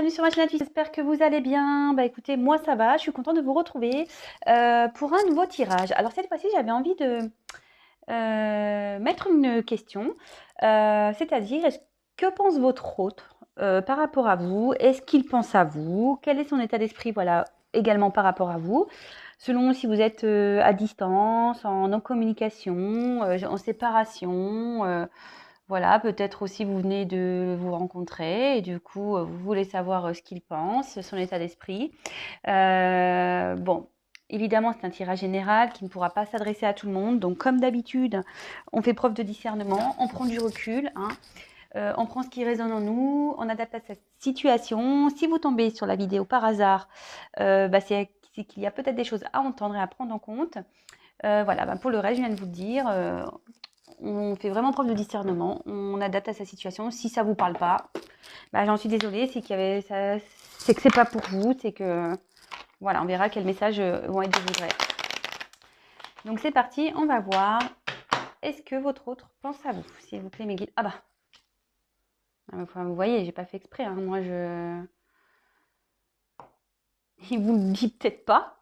bienvenue sur ma chaîne Twitch. J'espère que vous allez bien. Bah écoutez, moi ça va, je suis contente de vous retrouver pour un nouveau tirage. Alors cette fois-ci, j'avais envie de mettre une question, c'est-à-dire que pense votre autre par rapport à vous? Est-ce qu'il pense à vous? Quel est son état d'esprit, voilà, également par rapport à vous? Selon si vous êtes à distance, en non-communication, en séparation, voilà, peut-être aussi vous venez de vous rencontrer et du coup, vous voulez savoir ce qu'il pense, son état d'esprit. Bon, évidemment, c'est un tirage général qui ne pourra pas s'adresser à tout le monde. Donc, comme d'habitude, on fait preuve de discernement, on prend du recul, hein, on prend ce qui résonne en nous, on adapte à cette situation. Si vous tombez sur la vidéo par hasard, c'est qu'il y a peut-être des choses à entendre et à prendre en compte. Voilà, pour le reste, je viens de vous le dire. On fait vraiment preuve de discernement, on adapte à sa situation. Si ça vous parle pas, j'en suis désolée, c'est c'est que c'est pas pour vous, c'est que voilà, on verra quels messages vont être délivrés. Donc c'est parti, on va voir. Est-ce que votre autre pense à vous, s'il vous plaît, mes guides? Vous voyez, j'ai pas fait exprès, hein. Moi il vous le dit peut-être pas.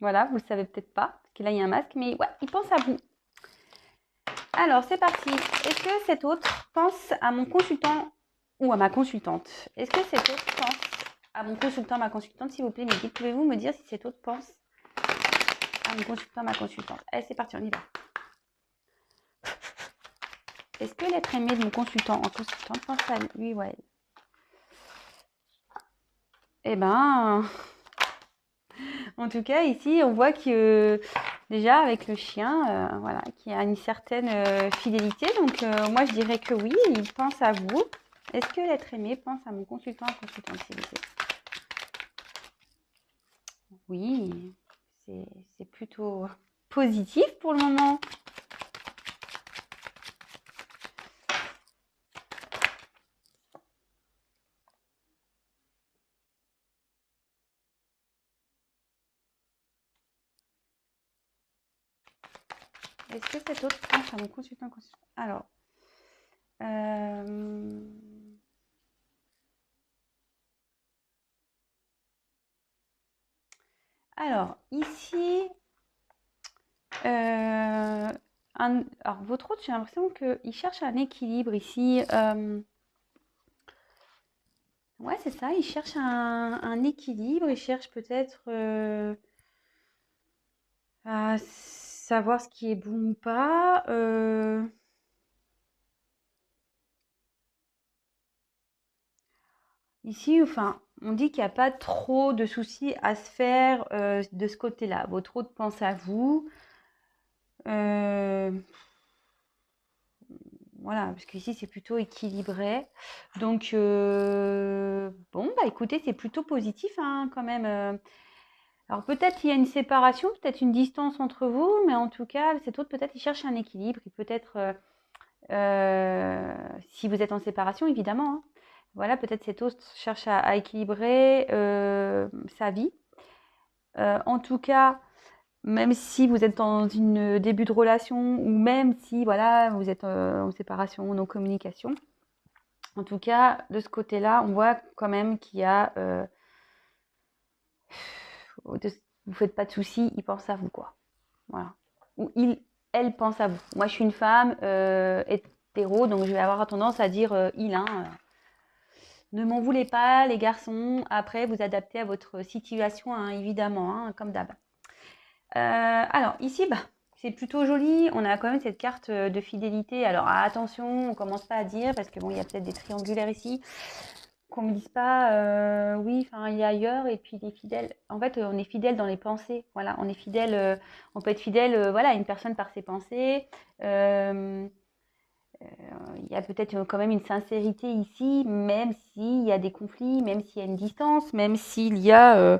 Voilà, vous le savez peut-être pas, parce que là il y a un masque, mais ouais, il pense à vous. Alors, c'est parti. Est-ce que cet autre pense à mon consultant ou à ma consultante? Est-ce que cet autre pense à mon consultant, ma consultante? S'il vous plaît, mes guides, pouvez-vous me dire si cet autre pense à mon consultant, ma consultante? Allez, c'est parti, on y va. Est-ce que l'être aimé de mon consultant en consultante pense à lui ou à elle? Eh ben, en tout cas, ici, on voit que déjà avec le chien, voilà, qu'il y a une certaine fidélité. Donc, moi, je dirais que oui, il pense à vous. Est-ce que l'être aimé pense à mon consultant, consultante, s'il vous plaît? Oui, c'est plutôt positif pour le moment. Est-ce que cet autre pense à mon consultant, consultant? Alors, ici, alors votre autre, j'ai l'impression qu'il cherche un équilibre ici. Ouais, c'est ça, il cherche un équilibre, il cherche peut-être à savoir ce qui est bon ou pas. Ici, enfin, on dit qu'il n'y a pas trop de soucis à se faire de ce côté-là. Votre autre pense à vous. Voilà, parce qu'ici, c'est plutôt équilibré. Donc, bon, écoutez, c'est plutôt positif hein, quand même. Alors, peut-être il y a une séparation, peut-être une distance entre vous, mais en tout cas, cet autre, peut-être, il cherche un équilibre. Il peut-être, si vous êtes en séparation, évidemment, hein. Voilà, peut-être cet autre cherche à équilibrer sa vie. En tout cas, même si vous êtes dans une début de relation ou même si voilà, vous êtes en séparation, non communication, en tout cas, de ce côté-là, on voit quand même qu'il y a vous faites pas de soucis, il pense à vous quoi. Voilà. Ou elle pense à vous. Moi, je suis une femme hétéro, donc je vais avoir tendance à dire il. Ne m'en voulez pas, les garçons. Après, vous adaptez à votre situation, hein, évidemment, hein, comme d'hab. Alors, ici, c'est plutôt joli. On a quand même cette carte de fidélité. Alors, attention, on commence pas à dire, parce que bon, il y a peut-être des triangulaires ici, qu'on me dise pas, oui, enfin, il est ailleurs, et puis il est fidèle. En fait, on est fidèle dans les pensées. Voilà, on est fidèle, on peut être fidèle, voilà, à une personne par ses pensées. Il y a peut-être quand même une sincérité ici, même s'il y a des conflits, même s'il y a une distance, même s'il y a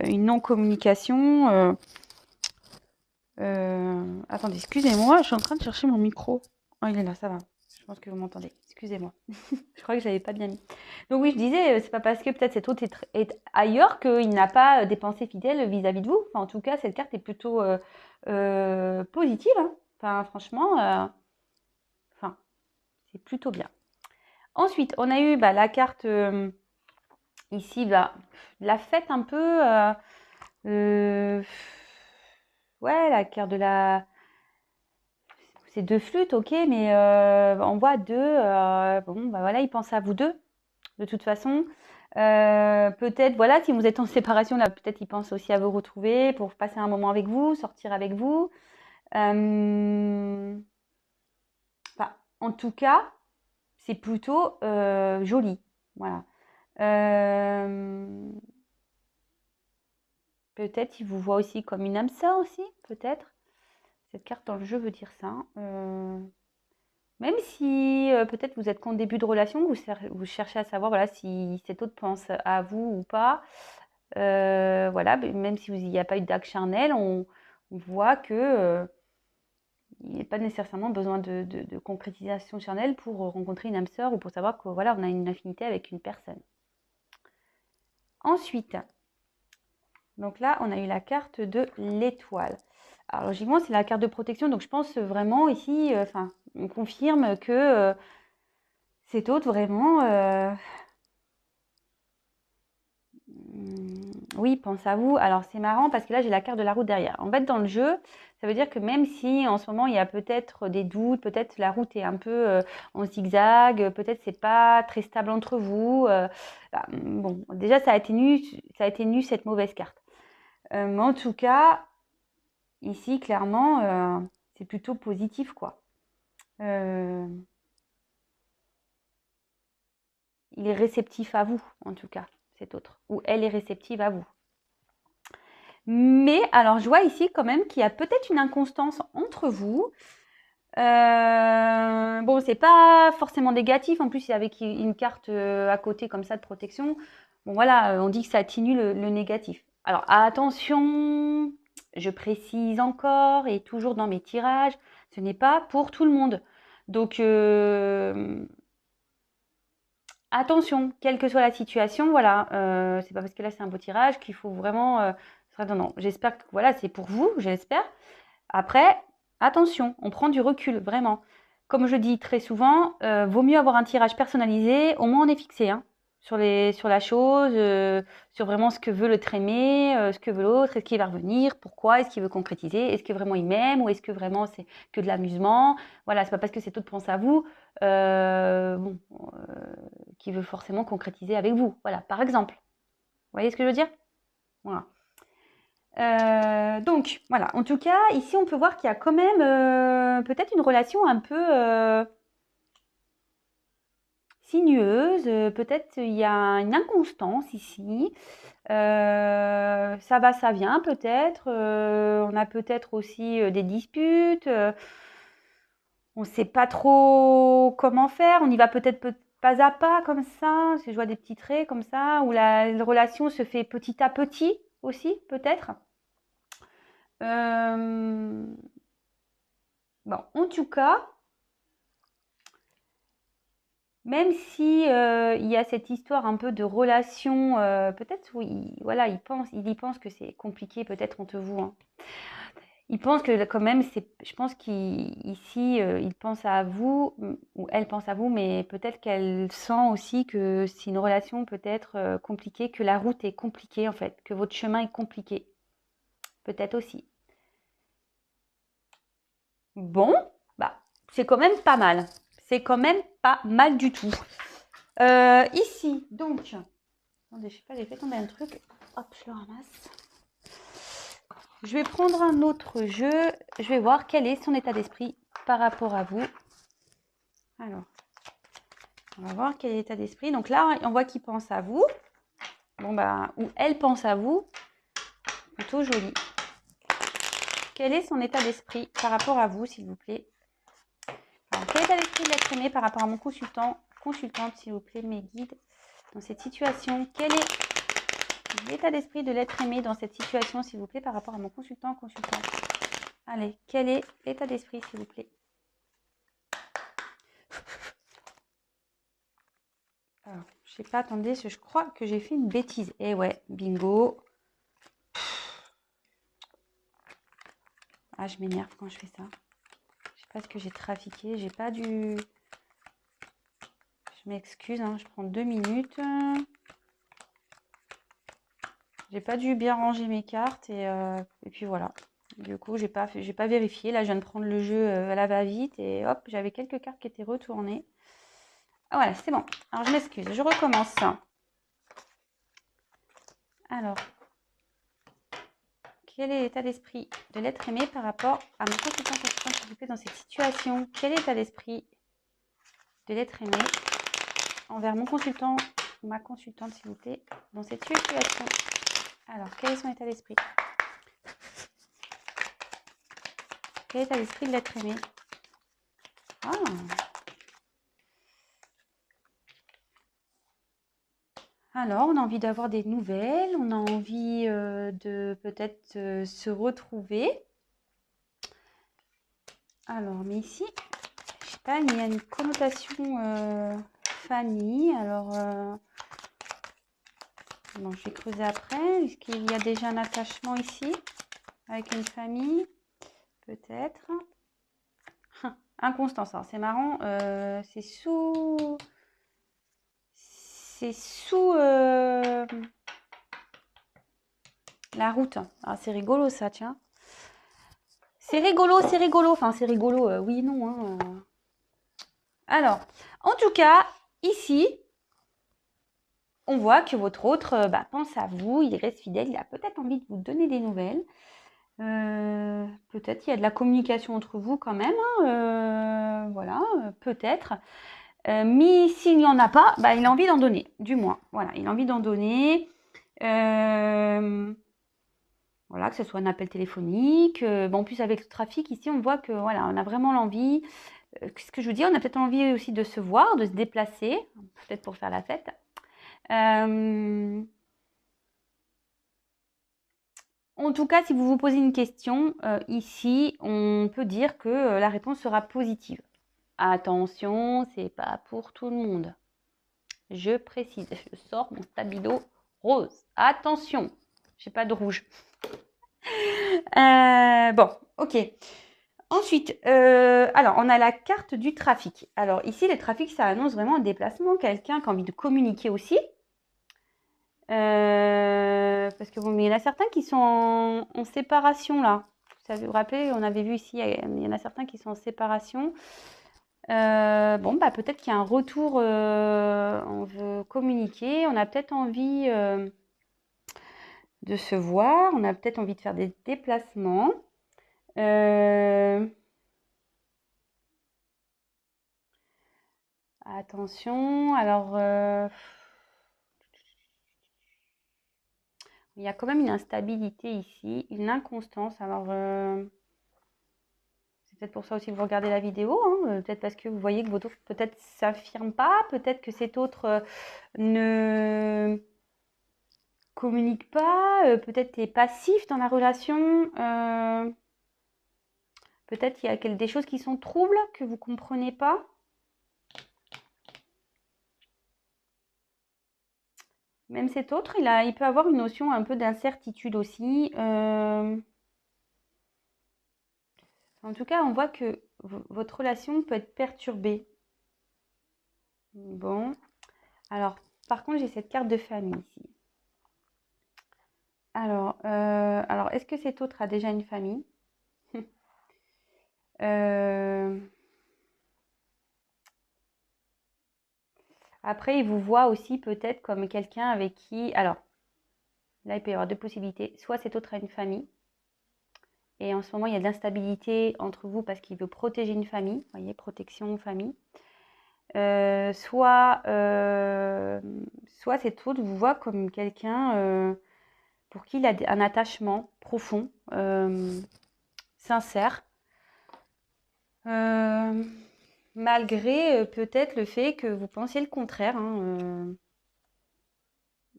une non-communication. Attendez, excusez-moi, je suis en train de chercher mon micro. Oh, il est là, ça va. Je pense que vous m'entendez. Excusez-moi. Je crois que je l'avais pas bien mis. Donc oui, je disais, c'est pas parce que peut-être cet autre est ailleurs qu'il n'a pas des pensées fidèles vis-à-vis de vous. Enfin, en tout cas, cette carte est plutôt positive, hein. Enfin, franchement, enfin, c'est plutôt bien. Ensuite, on a eu la carte Ici, bah, la fête un peu. Euh, ouais, la carte de la. C'est deux flûtes, ok, mais on voit deux. Bon, bah voilà, il pense à vous deux, de toute façon. Peut-être, voilà, si vous êtes en séparation, là, peut-être il pense aussi à vous retrouver pour passer un moment avec vous, sortir avec vous. Enfin, en tout cas, c'est plutôt joli. Voilà. Euh, Peut-être il vous voit aussi comme une âme sœur aussi, peut-être. Cette carte dans le jeu veut dire ça. Même si peut-être vous êtes qu'en début de relation, vous cherchez à savoir voilà, si cet autre pense à vous ou pas. Voilà, même si il n'y a pas eu d'acte charnel, on voit que il n'y a pas nécessairement besoin de concrétisation charnelle pour rencontrer une âme sœur ou pour savoir que voilà, on a une affinité avec une personne. Ensuite, donc là, on a eu la carte de l'étoile. Alors logiquement, c'est la carte de protection, donc je pense vraiment ici, enfin, on confirme que cet autre vraiment, oui, pense à vous. Alors c'est marrant parce que là j'ai la carte de la route derrière. En fait, dans le jeu, ça veut dire que même si en ce moment il y a peut-être des doutes, peut-être la route est un peu en zigzag, peut-être c'est pas très stable entre vous. Bah, bon, déjà ça a été nu cette mauvaise carte. Mais en tout cas, ici clairement, c'est plutôt positif quoi. Euh, il est réceptif à vous en tout cas, cet autre, ou elle est réceptive à vous. Mais alors, je vois ici quand même qu'il y a peut-être une inconstance entre vous. Bon, c'est pas forcément négatif. En plus, avec une carte à côté comme ça de protection, bon voilà, on dit que ça atténue le négatif. Alors attention, je précise encore et toujours dans mes tirages, ce n'est pas pour tout le monde. Donc attention, quelle que soit la situation, voilà, c'est pas parce que là c'est un beau tirage qu'il faut vraiment. Non, non, j'espère que voilà, c'est pour vous, j'espère. Après, attention, on prend du recul, vraiment. Comme je dis très souvent, vaut mieux avoir un tirage personnalisé, au moins on est fixé hein, sur la chose, sur vraiment ce que veut l'être aimé, ce que veut l'autre, est-ce qu'il va revenir, pourquoi, est-ce qu'il veut concrétiser, est-ce que vraiment il m'aime ou est-ce que vraiment c'est que de l'amusement. Voilà, c'est pas parce que cet autre pense à vous, bon, qu'il veut forcément concrétiser avec vous. Voilà, par exemple. Vous voyez ce que je veux dire? Voilà. Donc voilà, en tout cas, ici on peut voir qu'il y a quand même peut-être une relation un peu sinueuse, peut-être il y a une inconstance ici. Ça va, ça vient peut-être. On a peut-être aussi des disputes. On ne sait pas trop comment faire. On y va peut-être pas à pas comme ça. Je vois des petits traits comme ça, où la relation se fait petit à petit aussi, peut-être. Bon, en tout cas, même si il y a cette histoire un peu de relation, peut-être oui, voilà, il y pense que c'est compliqué peut-être entre vous. Hein. Il pense que quand même, je pense qu'ici, il pense à vous ou elle pense à vous, mais peut-être qu'elle sent aussi que c'est une relation peut-être compliquée, que la route est compliquée en fait, que votre chemin est compliqué, peut-être aussi. Bon, bah, c'est quand même pas mal. C'est quand même pas mal du tout. Ici, donc, attendez, je sais pas, j'ai fait tomber un truc. Hop, je le ramasse. Je vais prendre un autre jeu. Je vais voir quel est son état d'esprit par rapport à vous. Alors, on va voir quel est l'état d'esprit. Donc là, on voit qu'il pense à vous. Bon, bah, ou elle pense à vous. Plutôt joli. Quel est son état d'esprit par rapport à vous, s'il vous plaît? Alors, quel état d'esprit de l'être aimé par rapport à mon consultante, s'il vous plaît, mes guides, dans cette situation? Quel est l'état d'esprit de l'être aimé dans cette situation, s'il vous plaît, par rapport à mon consultante? Allez, quel est l'état d'esprit, s'il vous plaît? Alors, je sais pas, attendez, je crois que j'ai fait une bêtise. Eh ouais, bingo. Ah, je m'énerve quand je fais ça. Je sais pas ce que j'ai trafiqué. J'ai pas dû... Je m'excuse, hein, je prends 2 minutes. J'ai pas dû bien ranger mes cartes et puis voilà. Du coup, j'ai pas vérifié. Là, je viens de prendre le jeu à la va-vite et hop, j'avais quelques cartes qui étaient retournées. Ah voilà, c'est bon. Alors, je m'excuse, je recommence. Alors, quel est l'état d'esprit de l'être aimé par rapport à mon consultant s'il vous plaît, dans cette situation? Quel est l'état d'esprit de l'être aimé envers mon consultant ou ma consultante, s'il vous plaît, dans cette situation? Alors, quel est son état d'esprit? Quel est l'état d'esprit de l'être aimé? Ah. Alors, on a envie d'avoir des nouvelles, on a envie de peut-être se retrouver. Alors, mais ici, je sais pas, il y a une connotation famille. Alors, bon, je vais creuser après. Est-ce qu'il y a déjà un attachement ici avec une famille? Peut-être. Inconstance. Alors, c'est marrant. C'est sous la route. Ah, c'est rigolo ça, tiens. C'est rigolo. Enfin, c'est rigolo, oui, non. Hein. Alors, en tout cas, ici, on voit que votre autre pense à vous, il reste fidèle, il a peut-être envie de vous donner des nouvelles. Peut-être il y a de la communication entre vous quand même. Hein, voilà, peut-être. Mais s'il n'y en a pas, il a envie d'en donner, du moins. Voilà, il a envie d'en donner. Voilà, que ce soit un appel téléphonique. En plus, avec le trafic, ici, on voit que voilà, on a vraiment l'envie. Ce que je vous dis, on a peut-être envie aussi de se voir, de se déplacer, peut-être pour faire la fête. En tout cas, si vous vous posez une question, ici, on peut dire que la réponse sera positive. Attention, c'est pas pour tout le monde. Je précise, je sors mon stabilo rose. Attention, j'ai pas de rouge. Bon, ok. Ensuite, alors on a la carte du trafic. Alors ici, le trafic, ça annonce vraiment un déplacement, quelqu'un qui a envie de communiquer aussi. Parce que bon, mais il y en a certains qui sont en séparation là. Vous vous rappelez, on avait vu ici, il y en a certains qui sont en séparation. Peut-être qu'il y a un retour, on veut communiquer, on a peut-être envie de se voir, on a peut-être envie de faire des déplacements. Attention, alors il y a quand même une instabilité ici, une inconstance. Alors c'est peut-être pour ça aussi que vous regardez la vidéo, hein, peut-être parce que vous voyez que votre autre peut-être s'affirme pas, peut-être que cet autre ne communique pas, peut-être est passif dans la relation, peut-être il y a des choses qui sont troubles que vous comprenez pas. Même cet autre, il peut avoir une notion un peu d'incertitude aussi. En tout cas, on voit que votre relation peut être perturbée. Bon, alors, par contre, j'ai cette carte de famille ici. Alors, est-ce que cet autre a déjà une famille? Après, il vous voit aussi peut-être comme quelqu'un avec qui... Alors, là, il peut y avoir deux possibilités. Soit cet autre a une famille, et en ce moment, il y a de l'instabilité entre vous parce qu'il veut protéger une famille. Vous voyez, protection, famille. Soit cet autre vous voit comme quelqu'un pour qui il a un attachement profond, sincère, malgré peut-être le fait que vous pensiez le contraire. Hein,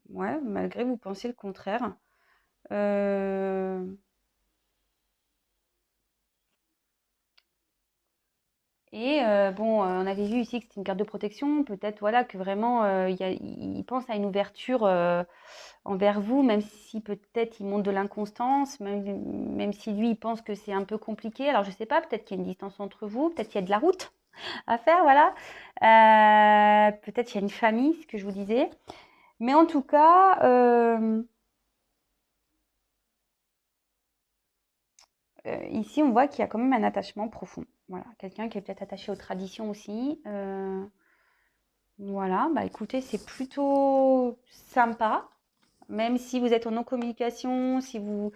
ouais, malgré vous pensiez le contraire. Et on avait vu ici que c'était une carte de protection. Peut-être voilà, que vraiment, il pense à une ouverture envers vous, même si peut-être il montre de l'inconstance, même si lui, il pense que c'est un peu compliqué. Alors, je ne sais pas, peut-être qu'il y a une distance entre vous, peut-être qu'il y a de la route à faire, voilà. Peut-être qu'il y a une famille, ce que je vous disais. Mais en tout cas, ici, on voit qu'il y a quand même un attachement profond. Voilà, quelqu'un qui est peut-être attaché aux traditions aussi. Voilà, bah écoutez, c'est plutôt sympa. Même si vous êtes en non-communication, si vous...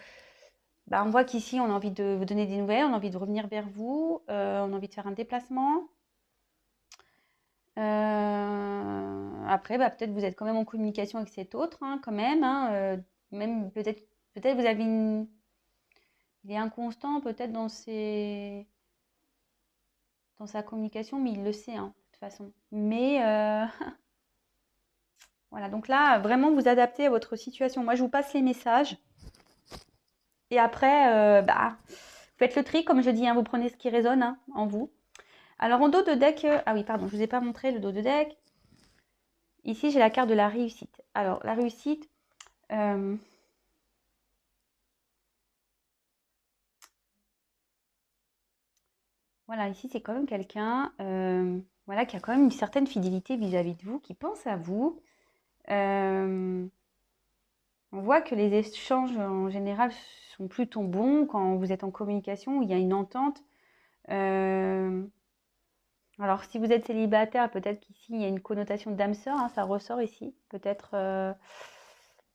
Bah, on voit qu'ici, on a envie de vous donner des nouvelles, on a envie de revenir vers vous, on a envie de faire un déplacement. Après, bah, peut-être vous êtes quand même en communication avec cet autre, hein, quand même. Hein, même peut-être vous avez une... Il est inconstant peut-être dans sa communication, mais il le sait, hein, de toute façon. Mais voilà, donc là, vraiment vous adaptez à votre situation. Moi, je vous passe les messages. Et après, bah, faites le tri, comme je dis, hein, vous prenez ce qui résonne hein, en vous. Alors en dos de deck, ah oui, pardon, je ne vous ai pas montré le dos de deck. Ici, j'ai la carte de la réussite. Alors, la réussite, voilà, ici, c'est quand même quelqu'un voilà, qui a quand même une certaine fidélité vis-à-vis de vous, qui pense à vous. On voit que les échanges, en général, sont plutôt bons quand vous êtes en communication, où il y a une entente. Alors, si vous êtes célibataire, peut-être qu'ici, il y a une connotation d'âme sœur, hein, ça ressort ici. Peut-être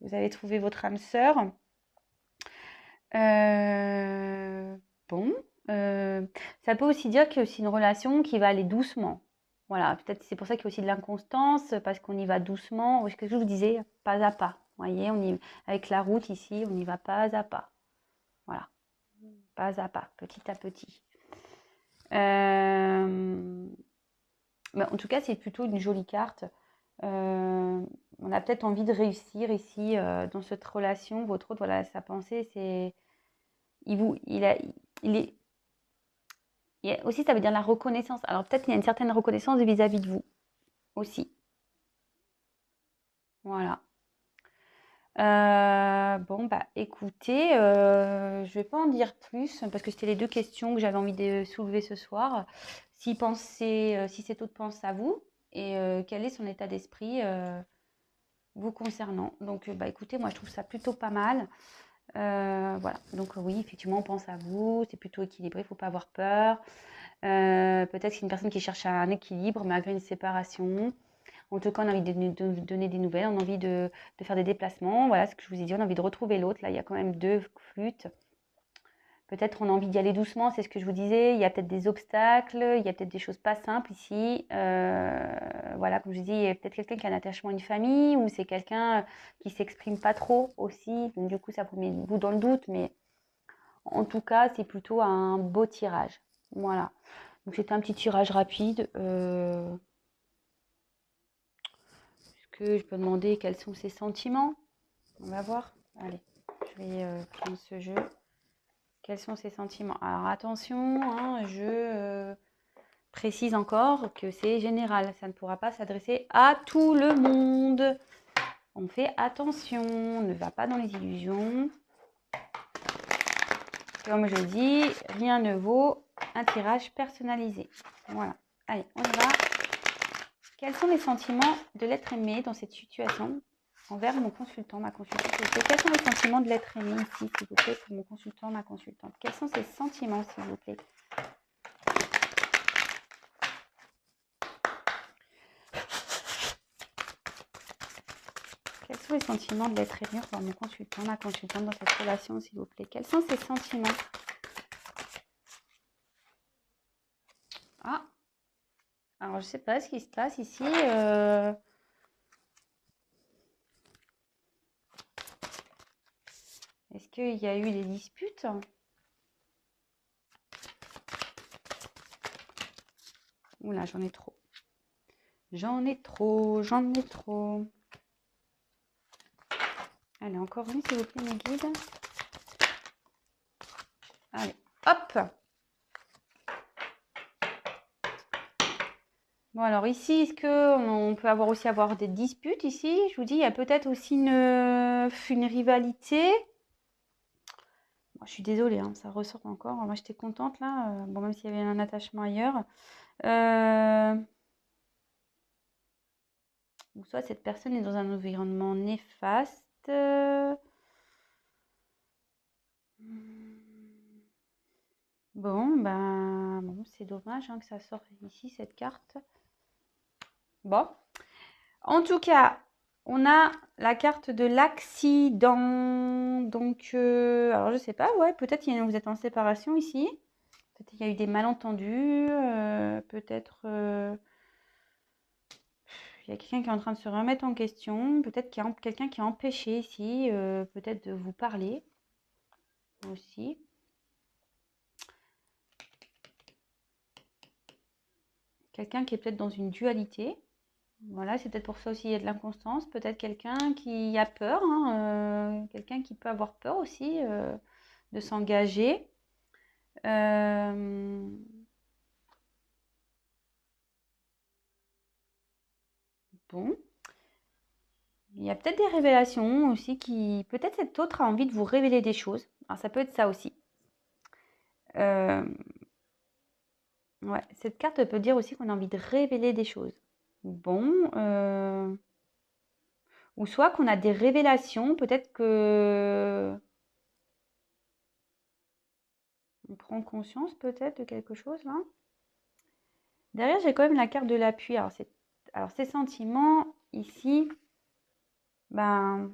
vous avez trouvé votre âme sœur. Bon, ça peut aussi dire qu'il y a aussi une relation qui va aller doucement. Voilà, peut-être c'est pour ça qu'il y a aussi de l'inconstance, parce qu'on y va doucement. Ce que je vous disais, pas à pas. Vous voyez, avec la route ici, on y va pas à pas. Voilà, pas à pas, petit à petit. Mais en tout cas, c'est plutôt une jolie carte. On a peut-être envie de réussir ici dans cette relation. Votre autre, voilà, sa pensée, c'est il est aussi, ça veut dire la reconnaissance. Alors peut-être qu'il y a une certaine reconnaissance vis-à-vis de vous aussi. Voilà. Bon, bah écoutez, je vais pas en dire plus parce que c'était les deux questions que j'avais envie de soulever ce soir. Si cet autre pense à vous et quel est son état d'esprit vous concernant. Donc, bah écoutez, moi je trouve ça plutôt pas mal. Voilà. Donc oui, effectivement, on pense à vous, c'est plutôt équilibré, il ne faut pas avoir peur. Peut-être que c'est une personne qui cherche un équilibre malgré une séparation. En tout cas, on a envie de donner des nouvelles, on a envie de faire des déplacements. Voilà ce que je vous ai dit, on a envie de retrouver l'autre. Là, il y a quand même deux flûtes. Peut-être on a envie d'y aller doucement, c'est ce que je vous disais. Il y a peut-être des obstacles, il y a peut-être des choses pas simples ici. Voilà, comme je dis, il y a peut-être quelqu'un qui a un attachement à une famille ou c'est quelqu'un qui s'exprime pas trop aussi. Donc du coup, ça vous met vous dans le doute, mais en tout cas, c'est plutôt un beau tirage. Voilà. Donc c'était un petit tirage rapide. Est-ce que je peux demander quels sont ses sentiments? On va voir. Allez, je vais prendre ce jeu. Quels sont ses sentiments? Alors attention, hein, je précise encore que c'est général. Ça ne pourra pas s'adresser à tout le monde. On fait attention, on ne va pas dans les illusions. Comme je dis, rien ne vaut un tirage personnalisé. Voilà. Allez, on y va. Quels sont les sentiments de l'être aimé dans cette situation envers mon consultant, ma consultante? Quels sont les sentiments de l'être aimé ici, s'il vous plaît, pour mon consultant, ma consultante? Quels sont ces sentiments, s'il vous plaît? Quels sont les sentiments de l'être aimé pour mon consultant, ma consultante dans cette relation, s'il vous plaît? Quels sont ces sentiments? Ah, alors je ne sais pas ce qui se passe ici. Est-ce qu'il y a eu des disputes? Oula, j'en ai trop. J'en ai trop, j'en ai trop. Allez, encore une, s'il vous plaît, mes guides. Allez, hop! Bon, alors ici, est-ce qu'on peut aussi avoir des disputes ici? Je vous dis, il y a peut-être aussi une rivalité. Bon, je suis désolée, hein, ça ressort encore. Moi, j'étais contente là. Bon, même s'il y avait un attachement ailleurs. Ou soit cette personne est dans un environnement néfaste. Bon, ben, bon, c'est dommage hein, que ça sorte ici, cette carte. Bon, en tout cas, on a la carte de l'accident. Donc, alors je sais pas, ouais, peut-être vous êtes en séparation ici. Peut-être il y a eu des malentendus. Peut-être il y a quelqu'un qui est en train de se remettre en question. Peut-être qu'il y a quelqu'un qui a empêché ici, peut-être de vous parler aussi. Quelqu'un qui est peut-être dans une dualité. Voilà, c'est peut-être pour ça aussi il y a de l'inconstance. Peut-être quelqu'un qui a peur, hein, quelqu'un qui peut avoir peur aussi de s'engager. Bon, il y a peut-être des révélations aussi qui... Peut-être cet autre a envie de vous révéler des choses. Alors ça peut être ça aussi. Euh, ouais, cette carte peut dire aussi qu'on a envie de révéler des choses. Bon, ou soit qu'on a des révélations, peut-être que on prend conscience peut-être de quelque chose là. Derrière, j'ai quand même la carte de l'appui. Alors ces sentiments ici, ben,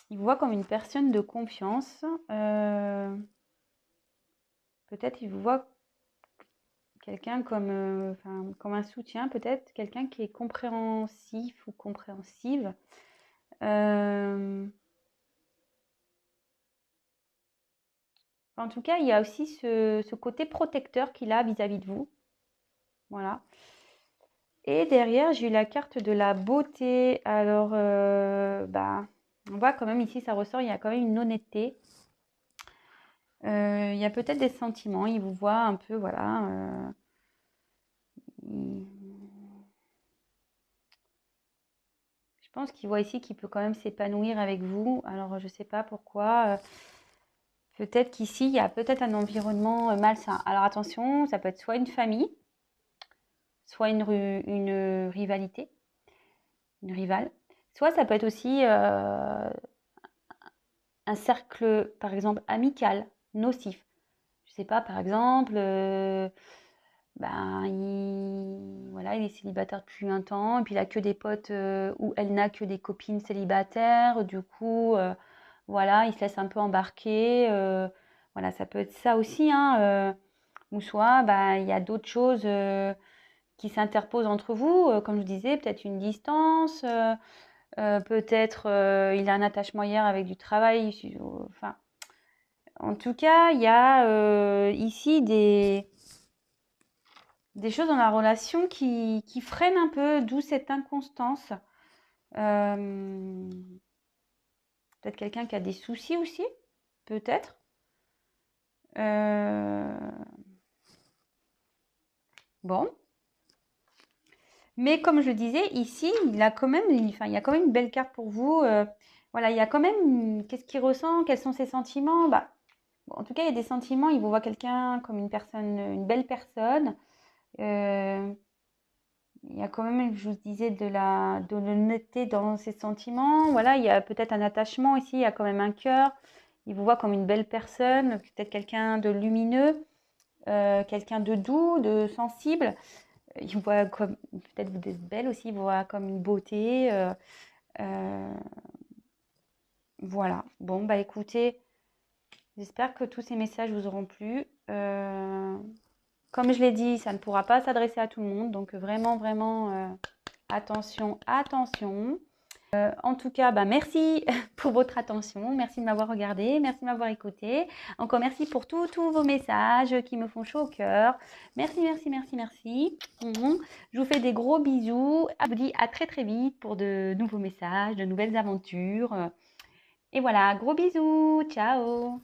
il vous voit comme une personne de confiance. Peut-être il vous voit quelqu'un comme, comme un soutien, peut-être quelqu'un qui est compréhensif ou compréhensive. En tout cas, il y a aussi ce côté protecteur qu'il a vis-à-vis de vous. Voilà. Et derrière, j'ai eu la carte de la beauté. Alors, on voit quand même ici, ça ressort, il y a quand même une honnêteté. Il y a peut-être des sentiments, il vous voit un peu, voilà. Je pense qu'il voit ici qu'il peut quand même s'épanouir avec vous. Alors, je ne sais pas pourquoi. Peut-être qu'ici, il y a peut-être un environnement malsain. Alors, attention, ça peut être soit une famille, soit une rivalité, une rivale. Soit ça peut être aussi un cercle, par exemple, amical, nocif. Je sais pas, par exemple, voilà, il est célibataire depuis un temps, et puis il a que des potes, ou elle n'a que des copines célibataires, du coup, voilà, il se laisse un peu embarquer, voilà, ça peut être ça aussi, hein, ou soit, il y a d'autres choses qui s'interposent entre vous, comme je vous disais, peut-être une distance, peut-être il a un attachement hier avec du travail, enfin, en tout cas, il y a ici des choses dans la relation qui freinent un peu, d'où cette inconstance. Peut-être quelqu'un qui a des soucis aussi, peut-être. Bon. Mais comme je le disais, ici, il y a quand même une belle carte pour vous. Voilà, il y a quand même, qu'est-ce qu'il ressent, quels sont ses sentiments. Bon, en tout cas, il y a des sentiments, il vous voit quelqu'un comme une personne, une belle personne. Il y a quand même, je vous disais, de l'honnêteté dans ses sentiments. Voilà, il y a peut-être un attachement ici, il y a quand même un cœur. Il vous voit comme une belle personne, peut-être quelqu'un de lumineux, quelqu'un de doux, de sensible. Il vous voit comme, peut-être vous êtes belle aussi, il vous voit comme une beauté. Voilà. Bon, écoutez, j'espère que tous ces messages vous auront plu. Comme je l'ai dit, ça ne pourra pas s'adresser à tout le monde, donc vraiment, vraiment, attention, attention. En tout cas, merci pour votre attention, merci de m'avoir regardé, merci de m'avoir écouté. Encore merci pour tous vos messages qui me font chaud au cœur. Merci, merci, merci, merci. Je vous fais des gros bisous. Je vous dis à très très vite pour de nouveaux messages, de nouvelles aventures. Et voilà, gros bisous, ciao.